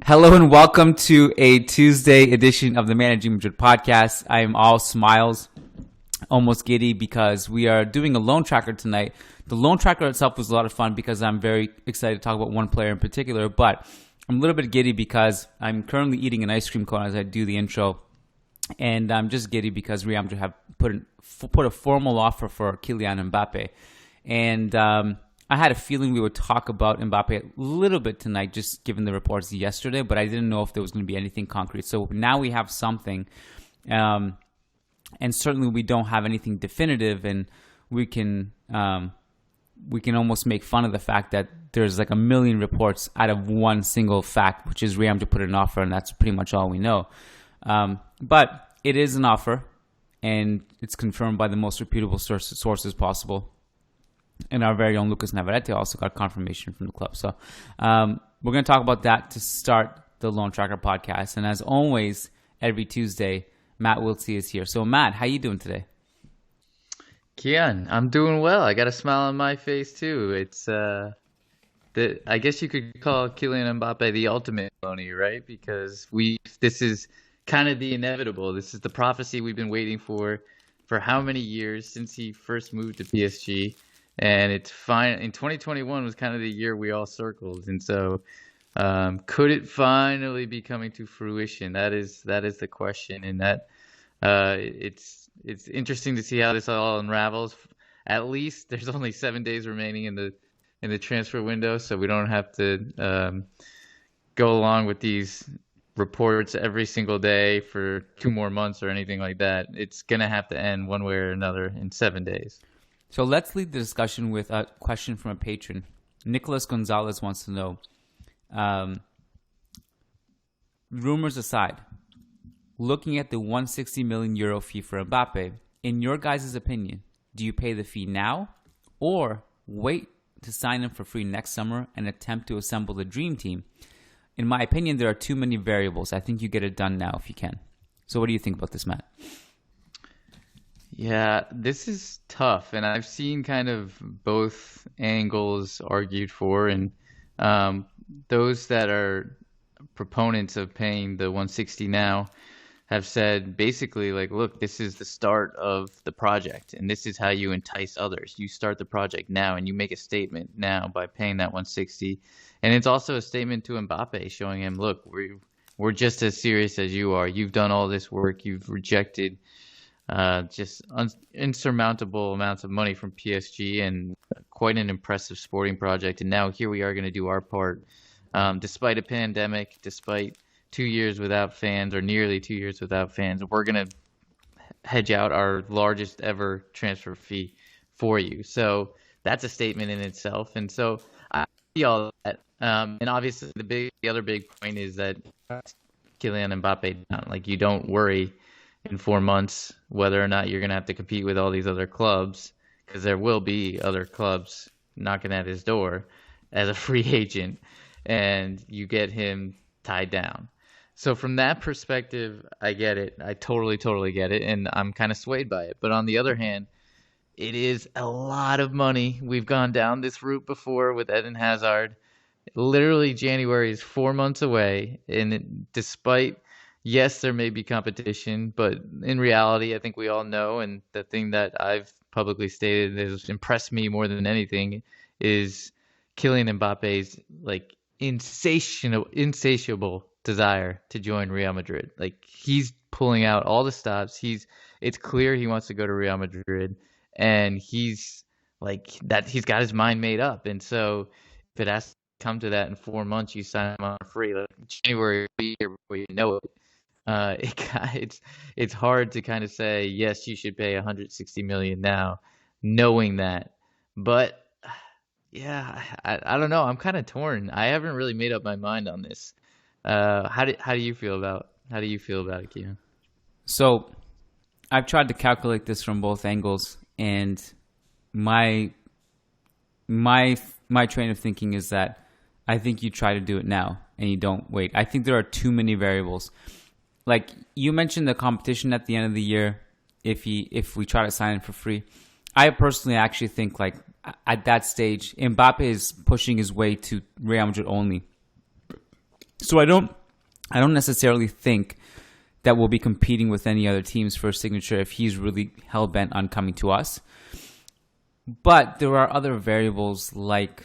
Hello and welcome to a Tuesday edition of the Managing Madrid podcast. I am all smiles, almost giddy because we are doing a loan tracker tonight. The loan tracker itself was a lot of fun because I'm very excited to talk about one player in particular, but I'm a little bit giddy because I'm currently eating an ice cream cone as I do the intro, and I'm just giddy because Real Madrid have put a formal offer for Kylian Mbappe, and I had a feeling we would talk about Mbappe a little bit tonight, just given the reports yesterday, but I didn't know if there was going to be anything concrete. So now we have something, and certainly we don't have anything definitive, and we can almost make fun of the fact that there's like a million reports out of one single fact, which is Real Madrid put an offer, and that's pretty much all we know. But it is an offer, and it's confirmed by the most reputable sources possible. And our very own Lucas Navarrete also got confirmation from the club. So we're going to talk about that to start the Loan Tracker podcast. And as always, every Tuesday, Matt Wiltsey is here. So Matt, how you doing today? Kian, I'm doing well. I got a smile on my face too. It's I guess you could call Kylian Mbappe the ultimate loanee, right? Because this is kind of the inevitable. This is the prophecy we've been waiting for how many years since he first moved to PSG. And it's fine. In 2021 was kind of the year we all circled, and so could it finally be coming to fruition? That is the question, and that it's interesting to see how this all unravels. At least there's only 7 days remaining in the transfer window, so we don't have to go along with these reports every single day for 2 more months or anything like that. It's gonna have to end one way or another in 7 days. So let's lead the discussion with a question from a patron. Nicholas Gonzalez wants to know, rumors aside, looking at the 160 million euro fee for Mbappe, in your guys' opinion, do you pay the fee now or wait to sign him for free next summer and attempt to assemble the dream team? In my opinion, there are too many variables. I think you get it done now if you can. So what do you think about this, Matt? Yeah, this is tough, and I've seen kind of both angles argued for, and those that are proponents of paying the 160 now have said basically like, look, this is the start of the project, and this is how you entice others. You start the project now, and you make a statement now by paying that 160, and it's also a statement to Mbappe, showing him, look, we're just as serious as you are. You've done all this work. You've rejected insurmountable amounts of money from PSG and quite an impressive sporting project. And now here we are going to do our part. Despite a pandemic, despite 2 years without fans or nearly 2 years without fans, we're going to hedge out our largest ever transfer fee for you. So that's a statement in itself. And so I see all that. And obviously the other big point is that Kylian Mbappe, like, you don't worry in 4 months whether or not you're going to have to compete with all these other clubs, because there will be other clubs knocking at his door as a free agent, and you get him tied down. So from that perspective, I get it. I totally get it, and I'm kind of swayed by it. But on the other hand, it is a lot of money. We've gone down this route before with Eden Hazard. Literally, January is 4 months away, and despite yes, there may be competition, but in reality, I think we all know, and the thing that I've publicly stated that has impressed me more than anything is Kylian Mbappe's like insatiable desire to join Real Madrid. Like, he's pulling out all the stops. It's clear he wants to go to Real Madrid, and he's got his mind made up. And so if it has to come to that in 4 months, you sign him on free. Like, January will be here before you know it. It's hard to kind of say, yes, you should pay 160 million now, knowing that. But yeah, I don't know. I'm kind of torn. I haven't really made up my mind on this. How do you feel about it, Kian? So I've tried to calculate this from both angles, and my train of thinking is that I think you try to do it now and you don't wait. I think there are too many variables. Like, you mentioned the competition at the end of the year if we try to sign him for free. I personally actually think, like, at that stage, Mbappe is pushing his way to Real Madrid only. So I don't necessarily think that we'll be competing with any other teams for a signature if he's really hell bent on coming to us. But there are other variables, like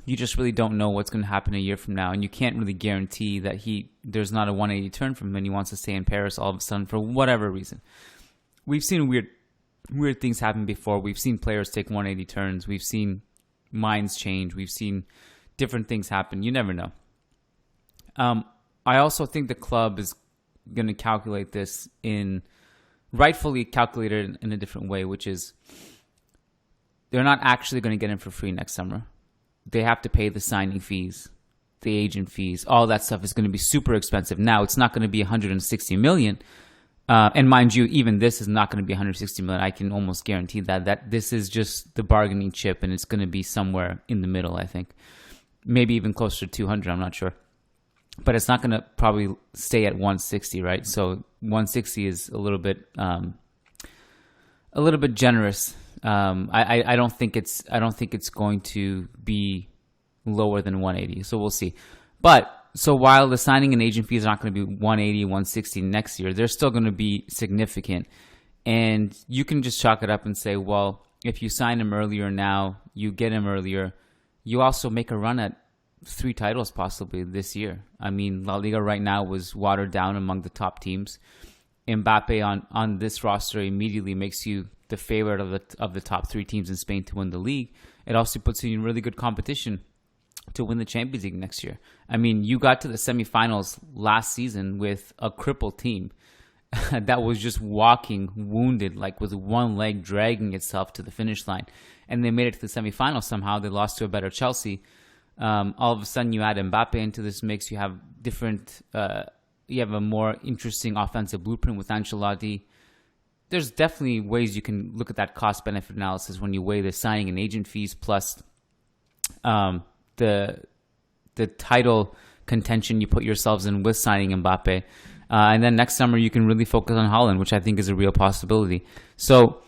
you just really don't know what's going to happen a year from now, and you can't really guarantee that there's not a 180 turn from him and he wants to stay in Paris all of a sudden for whatever reason. We've seen weird things happen before. We've seen players take 180 turns. We've seen minds change. We've seen different things happen. You never know. I also think the club is going to calculate this rightfully calculated in a different way, which is they're not actually going to get him for free next summer. They have to pay the signing fees, the agent fees, all that stuff is going to be super expensive. Now, it's not going to be 160 million. And mind you, even this is not going to be 160 million. I can almost guarantee that this is just the bargaining chip, and it's going to be somewhere in the middle, I think. Maybe even closer to 200, I'm not sure. But it's not going to probably stay at 160, right? So 160 is a little bit generous. I don't think it's going to be lower than 180. So we'll see. But so while the signing and agent fees are not going to be 180, 160 next year, they're still going to be significant. And you can just chalk it up and say, well, if you sign him earlier now, you get him earlier, you also make a run at 3 titles possibly this year. I mean, La Liga right now was watered down among the top teams. Mbappe on this roster immediately makes you the favorite of the top 3 teams in Spain to win the league. It also puts you in really good competition to win the Champions League next year. I mean, you got to the semifinals last season with a crippled team that was just walking wounded, like with one leg dragging itself to the finish line. And they made it to the semifinals somehow. They lost to a better Chelsea. All of a sudden, you add Mbappe into this mix. You have you have a more interesting offensive blueprint with Ancelotti. There's definitely ways you can look at that cost-benefit analysis when you weigh the signing and agent fees plus the title contention you put yourselves in with signing Mbappe. And then next summer, you can really focus on Haaland, which I think is a real possibility. So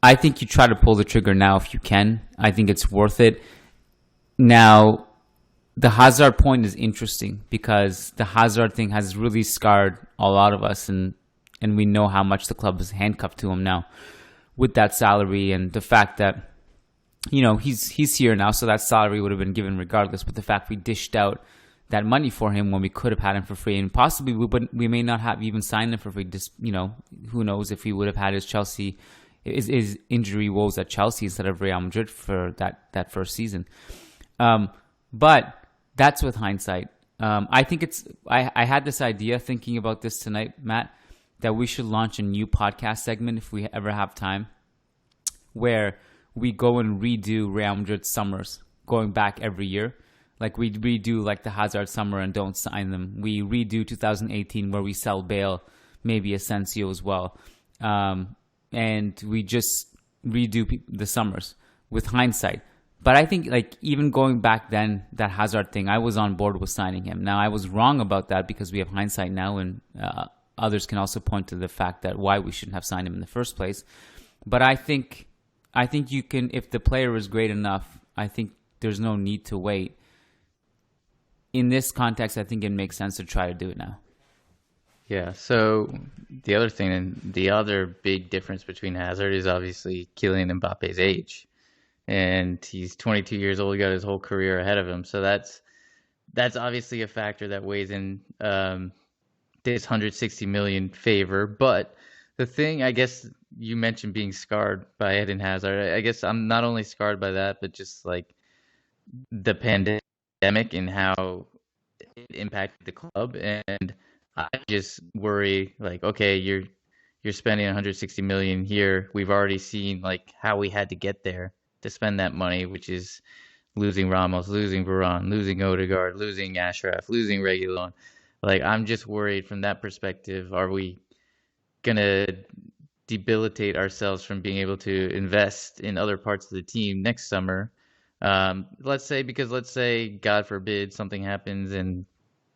I think you try to pull the trigger now if you can. I think it's worth it. Now, the Hazard point is interesting because the Hazard thing has really scarred a lot of us, and we know how much the club is handcuffed to him now with that salary and the fact that, you know, he's here now, so that salary would have been given regardless. But the fact we dished out that money for him when we could have had him for free, and possibly we may not have even signed him for free. Just, you know, who knows if he would have had his injury woes at Chelsea instead of Real Madrid for that first season. But that's with hindsight. I think I had this idea thinking about this tonight, Matt, that we should launch a new podcast segment if we ever have time, where we go and redo Real Madrid summers, going back every year. Like we redo like the Hazard summer and don't sign them. We redo 2018 where we sell Bale, maybe Asensio as well. And we just redo the summers with hindsight. But I think, like, even going back then, that Hazard thing, I was on board with signing him. Now, I was wrong about that because we have hindsight now, and others can also point to the fact that why we shouldn't have signed him in the first place. But I think you can, if the player is great enough, I think there's no need to wait. In this context, I think it makes sense to try to do it now. Yeah, so the other thing, and the other big difference between Hazard is obviously Kylian Mbappe's age. And he's 22 years old. He got his whole career ahead of him. So that's obviously a factor that weighs in this 160 million favor. But the thing, I guess you mentioned being scarred by Eden Hazard. I guess I'm not only scarred by that, but just like the pandemic and how it impacted the club. And I just worry, like, okay, you're spending 160 million here. We've already seen like how we had to get there to spend that money, which is losing Ramos, losing Varane, losing Odegaard, losing Ashraf, losing Reguilon. Like, I'm just worried from that perspective. Are we going to debilitate ourselves from being able to invest in other parts of the team next summer? Let's say, God forbid, something happens and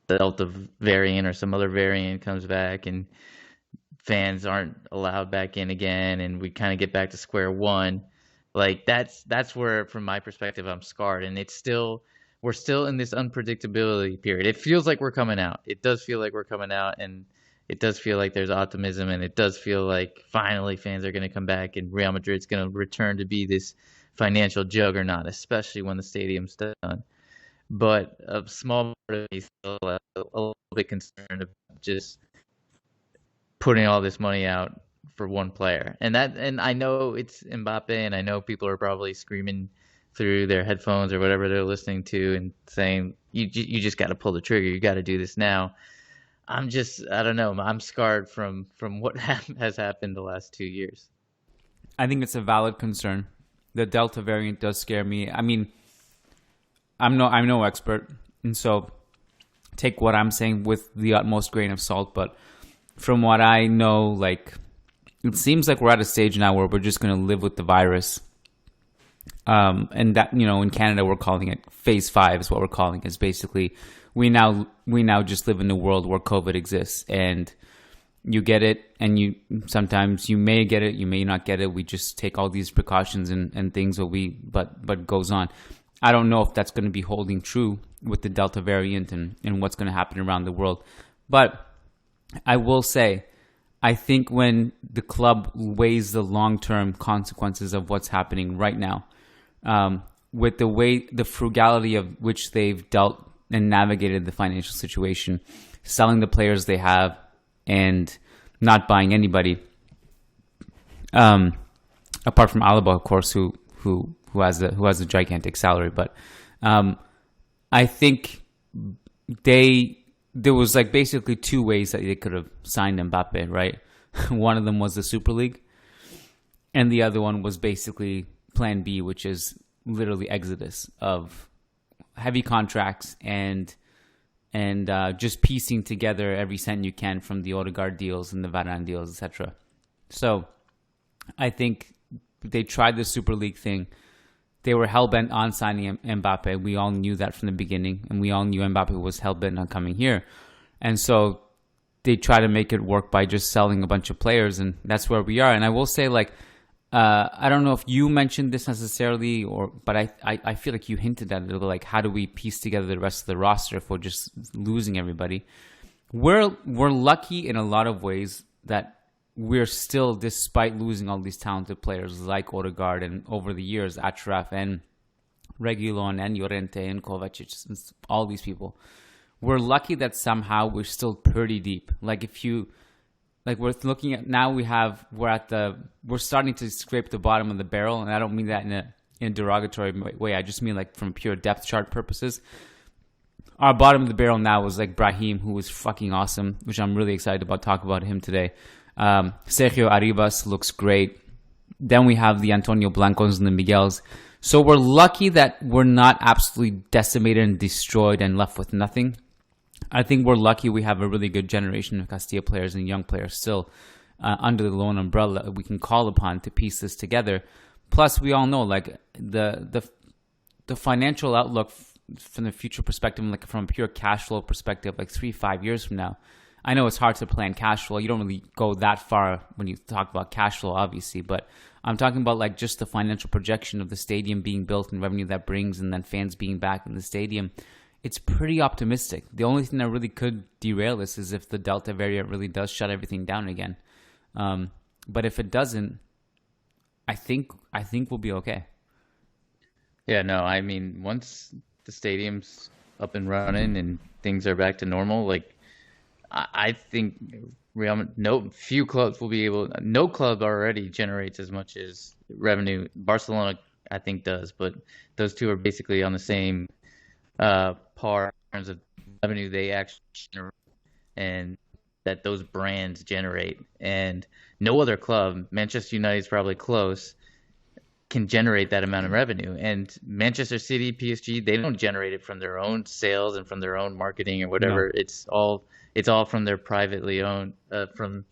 the Delta variant or some other variant comes back and fans aren't allowed back in again and we kind of get back to square one. Like that's where, from my perspective, I'm scarred. And it's still, we're still in this unpredictability period. It feels like we're coming out. It does feel like we're coming out, and it does feel like there's optimism, and it does feel like finally fans are going to come back, and Real Madrid's going to return to be this financial juggernaut, especially when the stadium's done. But a small part of me is still a little bit concerned about just putting all this money out for one player. And I know it's Mbappe, and I know people are probably screaming through their headphones or whatever they're listening to and saying you just got to pull the trigger. You got to do this now. I don't know. I'm scarred from what has happened the last 2 years. I think it's a valid concern. The Delta variant does scare me. I mean, I'm no expert, and so take what I'm saying with the utmost grain of salt. But from what I know, like, it seems like we're at a stage now where we're just going to live with the virus. And that, in Canada, we're calling it phase 5 is what we're calling it. Is basically we now just live in a world where COVID exists, and you get it, and sometimes you may get it, you may not get it. We just take all these precautions and things but goes on. I don't know if that's going to be holding true with the Delta variant and what's going to happen around the world. But I will say, I think when the club weighs the long-term consequences of what's happening right now, with the frugality of which they've dealt and navigated the financial situation, selling the players they have and not buying anybody, apart from Alaba, of course, who has a gigantic salary. But I think there was like basically two ways that they could have signed Mbappe, right? One of them was the Super League, and the other one was basically Plan B, which is literally exodus of heavy contracts and just piecing together every cent you can from the Odegaard deals and the Varane deals, etc. So I think they tried the Super League thing. They were hell-bent on signing Mbappe. We all knew that from the beginning, and we all knew Mbappe was hell-bent on coming here. And so they try to make it work by just selling a bunch of players, and that's where we are. And I will say, like, I don't know if you mentioned this necessarily, but I feel like you hinted at it, like, how do we piece together the rest of the roster if we're just losing everybody? We're lucky in a lot of ways that we're still, despite losing all these talented players like Odegaard and over the years, Achraf and Reguilon and Llorente and Kovacic and all these people, we're lucky that somehow we're still pretty deep. Like we're looking at now, we're starting to scrape the bottom of the barrel, and I don't mean that in a derogatory way. I just mean like from pure depth chart purposes. Our bottom of the barrel now is like Brahim, who was fucking awesome, which I'm really excited about. Talk about him today. Sergio Arribas looks great. Then we have the Antonio Blancos and the Miguels. So we're lucky that we're not absolutely decimated and destroyed and left with nothing. I think we're lucky we have a really good generation of Castilla players and young players still under the loan umbrella that we can call upon to piece this together. Plus, we all know, like, the financial outlook from the future perspective, like from a pure cash flow perspective, like 3-5 years from now. I know it's hard to plan cash flow. You don't really go that far when you talk about cash flow, obviously, but I'm talking about like just the financial projection of the stadium being built and revenue that brings, and then fans being back in the stadium. It's pretty optimistic. The only thing that really could derail this is if the Delta variant really does shut everything down again. But if it doesn't, I think we'll be okay. Yeah, no, I mean, once the stadium's up and running and things are back to normal, like, I think few clubs will be able. No club already generates as much as revenue. Barcelona, I think, does, but those two are basically on the same par in terms of revenue they actually generate and that those brands generate. And no other club, Manchester United is probably close, can generate that amount of revenue. And Manchester City, PSG, they don't generate it from their own sales and from their own marketing or whatever. No. It's all from their privately owned, from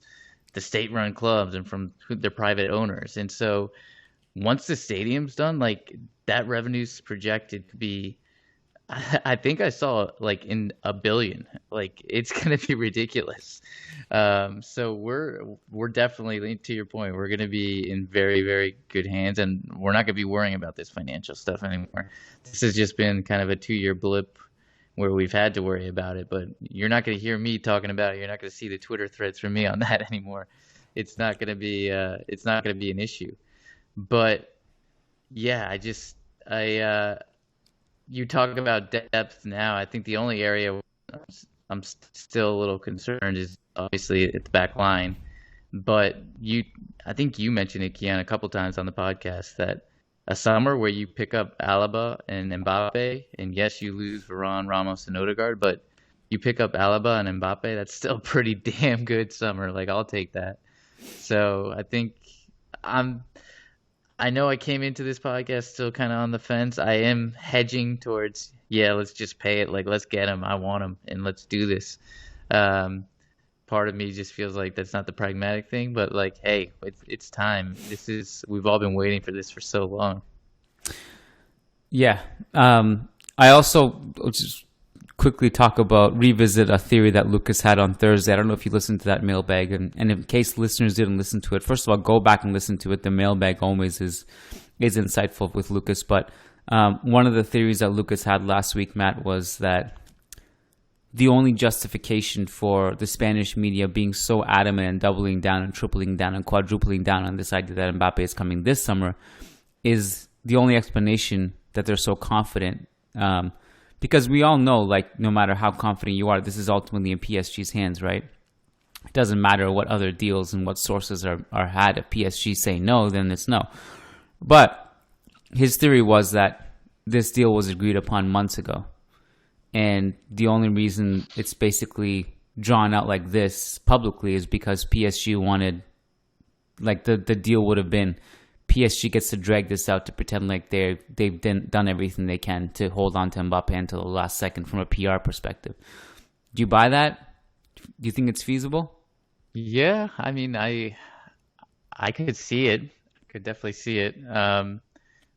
the state-run clubs and from their private owners. And so once the stadium's done, like, that revenue's projected to be I think I saw like in a billion. Like it's gonna be ridiculous. So we're definitely, to your point, we're gonna be in very, very good hands, and we're not gonna be worrying about this financial stuff anymore. This has just been kind of a 2-year blip where we've had to worry about it, but you're not gonna hear me talking about it. You're not gonna see the Twitter threads from me on that anymore. It's not gonna be an issue. But yeah, I you talk about depth now. I think the only area where still a little concerned is obviously at the back line. But I think you mentioned it, Kian, a couple times on the podcast that a summer where you pick up Alaba and Mbappe, and yes, you lose Varane, Ramos, and Odegaard, but you pick up Alaba and Mbappe, that's still a pretty damn good summer. Like I'll take that. So I think I'm I know I came into this podcast still kind of on the fence. I am hedging towards, yeah, let's just pay it. Like, let's get him. I want him, and let's do this. Um, Part of me just feels like that's not the pragmatic thing, but like, hey, it's time. We've all been waiting for this for so long. Yeah. I also just quickly revisit a theory that Lucas had on Thursday. I don't know if you listened to that mailbag, and in case listeners didn't listen to it, first of all, go back and listen to it. The mailbag always is insightful with Lucas. But one of the theories that Lucas had last week, Matt, was that the only justification for the Spanish media being so adamant and doubling down and tripling down and quadrupling down on this idea that Mbappe is coming this summer is the only explanation that they're so confident. Because we all know, like, no matter how confident you are, this is ultimately in PSG's hands, right? It doesn't matter what other deals and what sources are had. If PSG say no, then it's no. But his theory was that this deal was agreed upon months ago. And the only reason it's basically drawn out like this publicly is because PSG wanted, like, the deal would have been PSG gets to drag this out to pretend like they've done everything they can to hold on to Mbappe until the last second from a PR perspective. Do you buy that? Do you think it's feasible? Yeah, I mean, I could see it. I could definitely see it.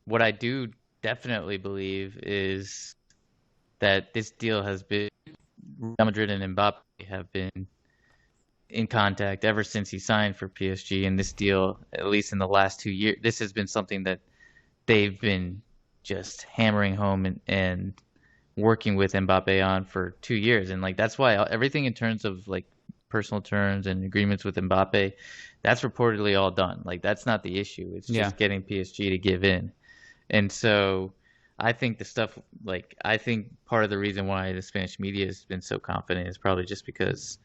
What I do definitely believe is that this deal has been Real Madrid and Mbappe have been in contact ever since he signed for PSG, and this deal, at least in the last 2 years, this has been something that they've been just hammering home and working with Mbappe on for 2 years. And like that's why everything in terms of like personal terms and agreements with Mbappe, that's reportedly all done. Like that's not the issue. It's just getting PSG to give in. And so I think I think part of the reason why the Spanish media has been so confident is probably just because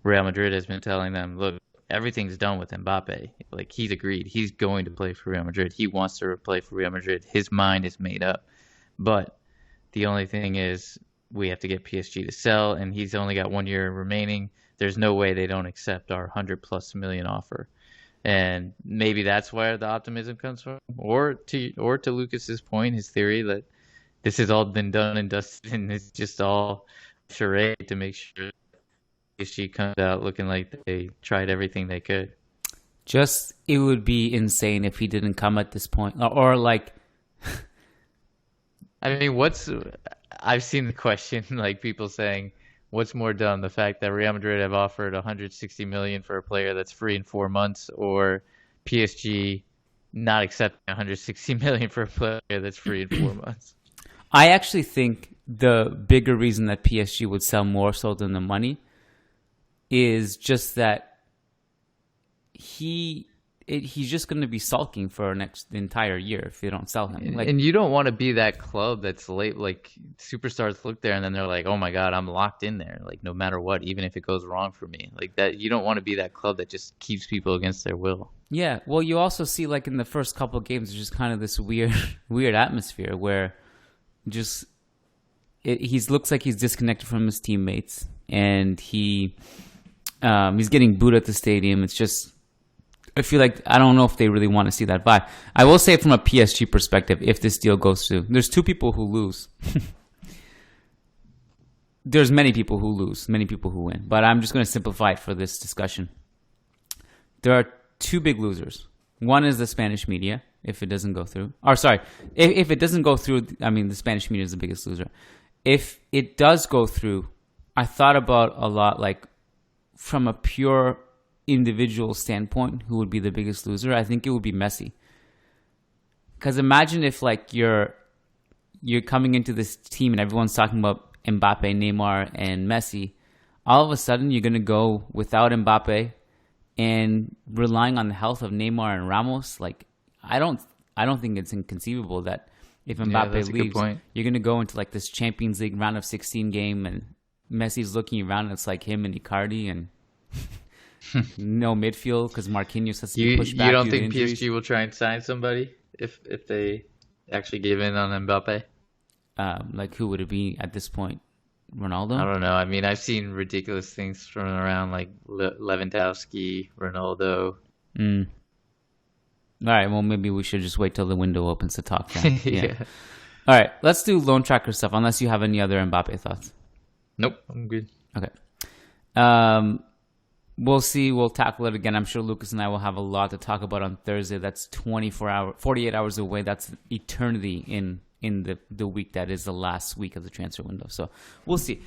Real Madrid has been telling them, look, everything's done with Mbappe. Like he's agreed. He's going to play for Real Madrid. He wants to play for Real Madrid. His mind is made up. But the only thing is we have to get PSG to sell, and he's only got 1 year remaining. There's no way they don't accept our 100+ million offer. And maybe that's where the optimism comes from. Or to Lucas's point, his theory that this has all been done and dusted and it's just all charade to make sure she comes out looking like they tried everything they could. It would be insane if he didn't come at this point. Or like I mean, I've seen the question, like people saying, what's more dumb, the fact that Real Madrid have offered 160 million for a player that's free in 4 months, or PSG not accepting 160 million for a player that's free in 4 months? I actually think the bigger reason that PSG would sell more so than the money is just that he's just going to be sulking for the entire year if they don't sell him. Like, and you don't want to be that club that's late. Like superstars look there and then they're like, "Oh my God, I'm locked in there. Like no matter what, even if it goes wrong for me, like that." You don't want to be that club that just keeps people against their will. Yeah, well, you also see like in the first couple of games, there's just kind of this weird atmosphere where he looks like he's disconnected from his teammates, and he's getting booed at the stadium. It's just. I feel like I don't know if they really want to see that vibe. I will say from a PSG perspective, if this deal goes through, there's two people who lose. There's many people who lose, many people who win. But I'm just going to simplify it for this discussion. There are two big losers. One is the Spanish media, if it doesn't go through. Or sorry, if it doesn't go through, I mean, the Spanish media is the biggest loser. if it does go through, I thought about a lot, like from a pure individual standpoint, who would be the biggest loser? I think it would be Messi. Because imagine if like you're coming into this team and everyone's talking about Mbappe, Neymar, and Messi. All of a sudden, you're gonna go without Mbappe and relying on the health of Neymar and Ramos. Like I don't think it's inconceivable that if Mbappe leaves, you're gonna go into like this Champions League round of 16 game and Messi's looking around and it's like him and Icardi and no midfield because Marquinhos has to be pushed back. You don't think PSG will try and sign somebody if they actually give in on Mbappe? Like who would it be at this point? Ronaldo? I don't know. I mean, I've seen ridiculous things thrown around like Lewandowski, Ronaldo. All right. Well, maybe we should just wait till the window opens to talk then. Yeah. All right. Let's do loan tracker stuff. Unless you have any other Mbappe thoughts. Nope. I'm good. Okay. We'll see. We'll tackle it again. I'm sure Lucas and I will have a lot to talk about on Thursday. That's 48 hours away. That's eternity in the week that is the last week of the transfer window. So we'll see.